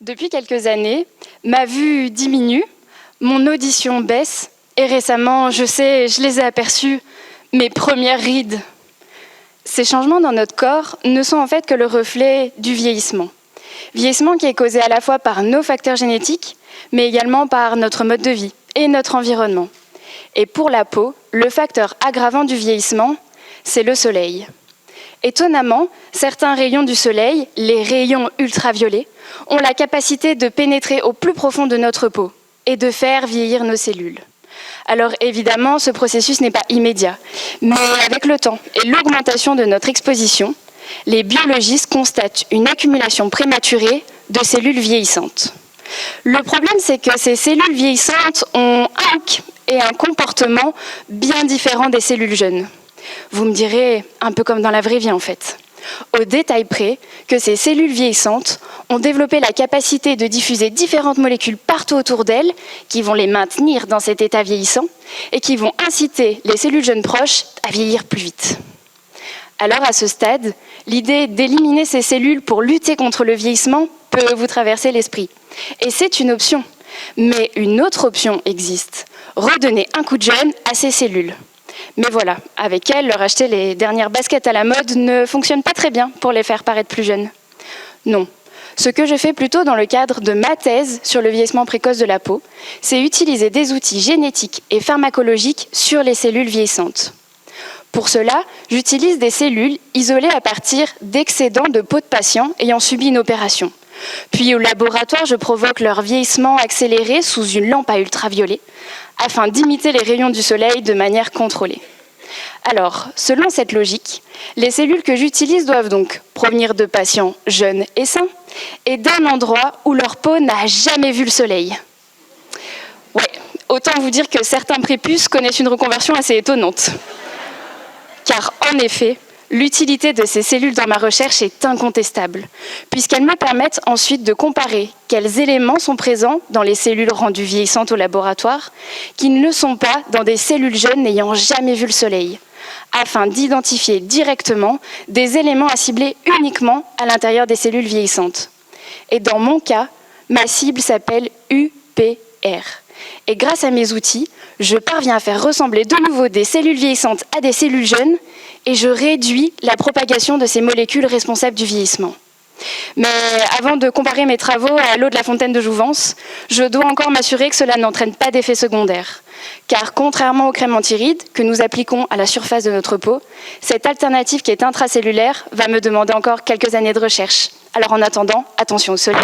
Depuis quelques années, ma vue diminue, mon audition baisse, et récemment, je sais, je les ai aperçus, mes premières rides. Ces changements dans notre corps ne sont en fait que le reflet du vieillissement. Vieillissement qui est causé à la fois par nos facteurs génétiques, mais également par notre mode de vie et notre environnement. Et pour la peau, le facteur aggravant du vieillissement, c'est le soleil. Étonnamment, certains rayons du soleil, les rayons ultraviolets, ont la capacité de pénétrer au plus profond de notre peau et de faire vieillir nos cellules. Alors évidemment, ce processus n'est pas immédiat, mais avec le temps et l'augmentation de notre exposition, les biologistes constatent une accumulation prématurée de cellules vieillissantes. Le problème, c'est que ces cellules vieillissantes ont un look et un comportement bien différents des cellules jeunes. Vous me direz, un peu comme dans la vraie vie en fait. Au détail près, que ces cellules vieillissantes ont développé la capacité de diffuser différentes molécules partout autour d'elles, qui vont les maintenir dans cet état vieillissant, et qui vont inciter les cellules jeunes proches à vieillir plus vite. Alors à ce stade, l'idée d'éliminer ces cellules pour lutter contre le vieillissement peut vous traverser l'esprit. Et c'est une option. Mais une autre option existe. Redonner un coup de jeune à ces cellules. Mais voilà, avec elles, leur acheter les dernières baskets à la mode ne fonctionne pas très bien pour les faire paraître plus jeunes. Non. Ce que je fais plutôt dans le cadre de ma thèse sur le vieillissement précoce de la peau, c'est utiliser des outils génétiques et pharmacologiques sur les cellules vieillissantes. Pour cela, j'utilise des cellules isolées à partir d'excédents de peau de patients ayant subi une opération. Puis au laboratoire, je provoque leur vieillissement accéléré sous une lampe à ultraviolet, afin d'imiter les rayons du soleil de manière contrôlée. Alors, selon cette logique, les cellules que j'utilise doivent donc provenir de patients jeunes et sains, et d'un endroit où leur peau n'a jamais vu le soleil. Ouais, autant vous dire que certains prépuces connaissent une reconversion assez étonnante. Car en effet, l'utilité de ces cellules dans ma recherche est incontestable, puisqu'elles me permettent ensuite de comparer quels éléments sont présents dans les cellules rendues vieillissantes au laboratoire, qui ne le sont pas dans des cellules jeunes n'ayant jamais vu le soleil, afin d'identifier directement des éléments à cibler uniquement à l'intérieur des cellules vieillissantes. Et dans mon cas, ma cible s'appelle UPR. Et grâce à mes outils, je parviens à faire ressembler de nouveau des cellules vieillissantes à des cellules jeunes et je réduis la propagation de ces molécules responsables du vieillissement. Mais avant de comparer mes travaux à l'eau de la fontaine de Jouvence, je dois encore m'assurer que cela n'entraîne pas d'effets secondaires. Car contrairement aux crèmes antirides que nous appliquons à la surface de notre peau, cette alternative qui est intracellulaire va me demander encore quelques années de recherche. Alors en attendant, attention au soleil.